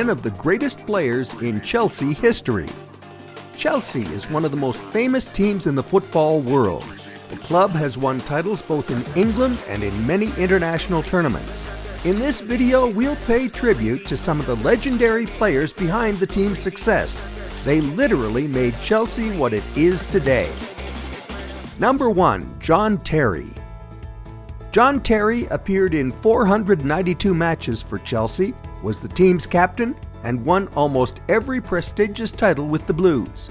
10 of the greatest players in Chelsea history. Chelsea is one of the most famous teams in the football world. The club has won titles both in England and in many international tournaments. In this video, we'll pay tribute to some of the legendary players behind the team's success. They literally made Chelsea what it is today. Number 1. John Terry. John Terry appeared in 492 matches for Chelsea, was the team's captain, and won almost every prestigious title with the Blues.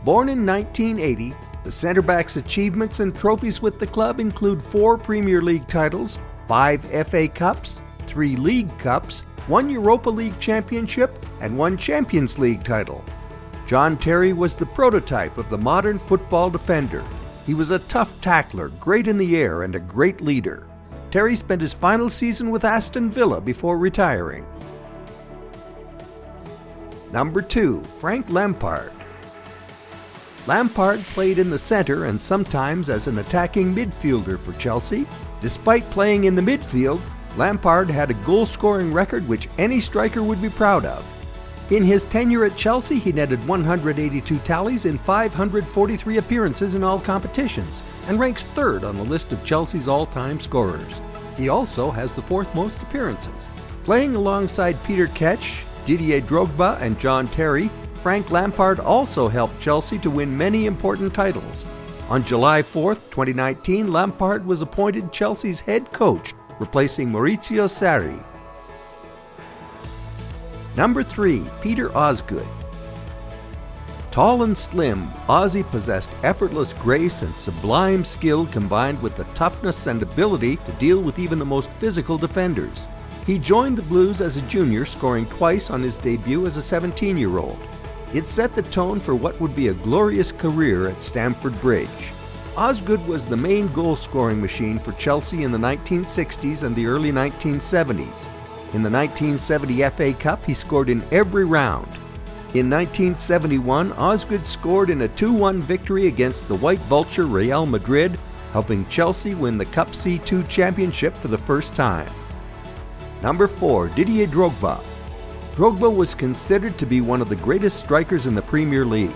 Born in 1980, the centre-back's achievements and trophies with the club include 4 Premier League titles, 5 FA Cups, 3 League Cups, 1 Europa League Championship, and 1 Champions League title. John Terry was the prototype of the modern football defender. He was a tough tackler, great in the air, and a great leader. Terry spent his final season with Aston Villa before retiring. Number 2. Frank Lampard. Lampard played in the center and sometimes as an attacking midfielder for Chelsea. Despite playing in the midfield, Lampard had a goal-scoring record which any striker would be proud of. In his tenure at Chelsea, he netted 182 tallies in 543 appearances in all competitions and ranks 3rd on the list of Chelsea's all-time scorers. He also has the 4th most appearances. Playing alongside Peter Cech, Didier, Drogba, and John Terry, Frank Lampard also helped Chelsea to win many important titles. On July 4, 2019, Lampard was appointed Chelsea's head coach, replacing Maurizio Sarri. Number 3. Peter Osgood. Tall and slim, Ozzy possessed effortless grace and sublime skill combined with the toughness and ability to deal with even the most physical defenders. He joined the Blues as a junior, scoring twice on his debut as a 17-year-old. It set the tone for what would be a glorious career at Stamford Bridge. Osgood was the main goal-scoring machine for Chelsea in the 1960s and the early 1970s. In the 1970 FA Cup, he scored in every round. In 1971, Osgood scored in a 2-1 victory against the White Vulture Real Madrid, helping Chelsea win the Cup C2 championship for the first time. Number 4. Didier Drogba. Drogba was considered to be one of the greatest strikers in the Premier League.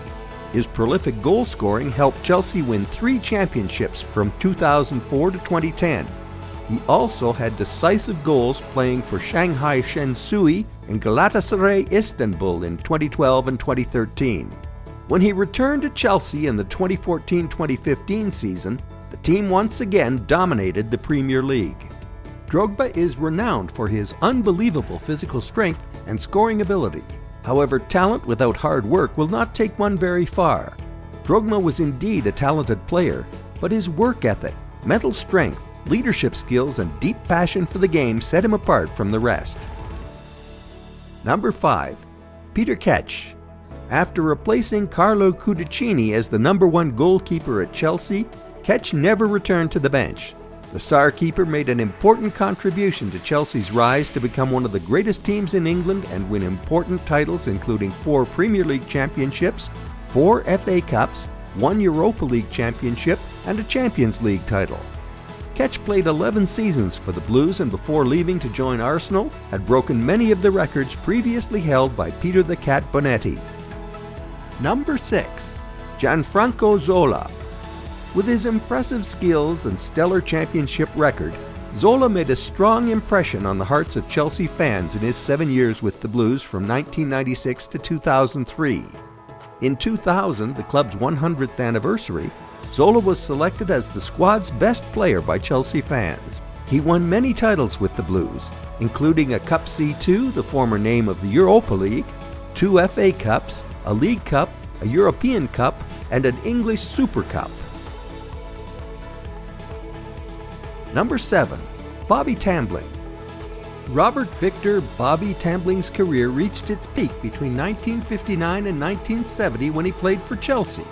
His prolific goal scoring helped Chelsea win 3 championships from 2004 to 2010. He also had decisive goals playing for Shanghai Shenhui and Galatasaray Istanbul in 2012 and 2013. When he returned to Chelsea in the 2014-2015 season, the team once again dominated the Premier League. Drogba is renowned for his unbelievable physical strength and scoring ability. However, talent without hard work will not take one very far. Drogba was indeed a talented player, but his work ethic, mental strength, leadership skills, and deep passion for the game set him apart from the rest. Number 5. Peter Cech. After replacing Carlo Cudicini as the number 1 goalkeeper at Chelsea, Cech never returned to the bench. The star keeper made an important contribution to Chelsea's rise to become one of the greatest teams in England and win important titles including 4 Premier League championships, 4 FA Cups, 1 Europa League championship, and a Champions League title. Cech played 11 seasons for the Blues and before leaving to join Arsenal, had broken many of the records previously held by Peter the Cat Bonetti. Number 6. Gianfranco Zola. With his impressive skills and stellar championship record, Zola made a strong impression on the hearts of Chelsea fans in his 7 years with the Blues from 1996 to 2003. In 2000, the club's 100th anniversary, Zola was selected as the squad's best player by Chelsea fans. He won many titles with the Blues, including a Cup C2, the former name of the Europa League, 2 FA Cups, a League Cup, a European Cup, and an English Super Cup. Number 7. Bobby Tambling. Robert Victor Bobby Tambling's career reached its peak between 1959 and 1970 when he played for Chelsea.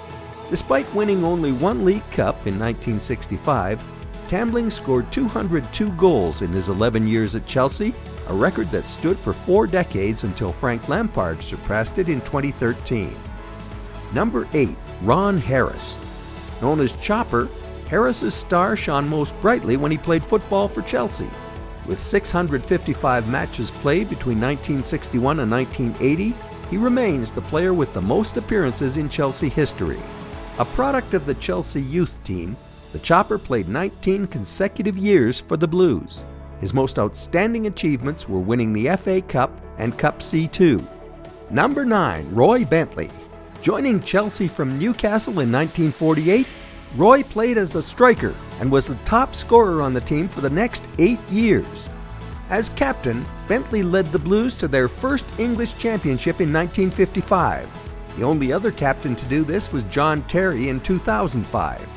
Despite winning only 1 League Cup in 1965, Tambling scored 202 goals in his 11 years at Chelsea, a record that stood for 4 decades until Frank Lampard surpassed it in 2013. Number 8. Ron Harris. Known as Chopper, Harris's star shone most brightly when he played football for Chelsea. With 655 matches played between 1961 and 1980, he remains the player with the most appearances in Chelsea history. A product of the Chelsea youth team, the Chopper played 19 consecutive years for the Blues. His most outstanding achievements were winning the FA Cup and Cup C2. Number 9, Roy Bentley. Joining Chelsea from Newcastle in 1948, Roy played as a striker and was the top scorer on the team for the next 8 years. As captain, Bentley led the Blues to their first English championship in 1955. The only other captain to do this was John Terry in 2005.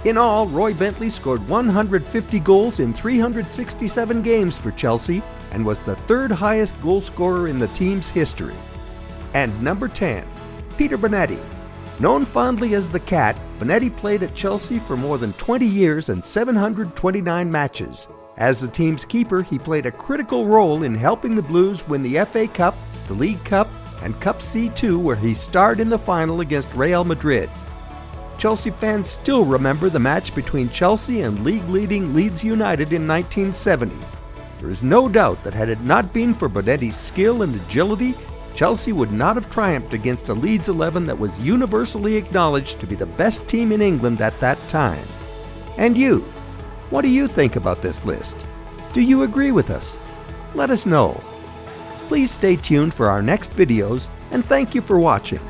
In all, Roy Bentley scored 150 goals in 367 games for Chelsea and was the third highest goal scorer in the team's history. And number 10, Peter Bonetti. Known fondly as the Cat, Bonetti played at Chelsea for more than 20 years and 729 matches. As the team's keeper, he played a critical role in helping the Blues win the FA Cup, the League Cup, and Cup C2, where he starred in the final against Real Madrid. Chelsea fans still remember the match between Chelsea and league-leading Leeds United in 1970. There is no doubt that had it not been for Bonetti's skill and agility, Chelsea would not have triumphed against a Leeds 11 that was universally acknowledged to be the best team in England at that time. And you? What do you think about this list? Do you agree with us? Let us know. Please stay tuned for our next videos, and thank you for watching.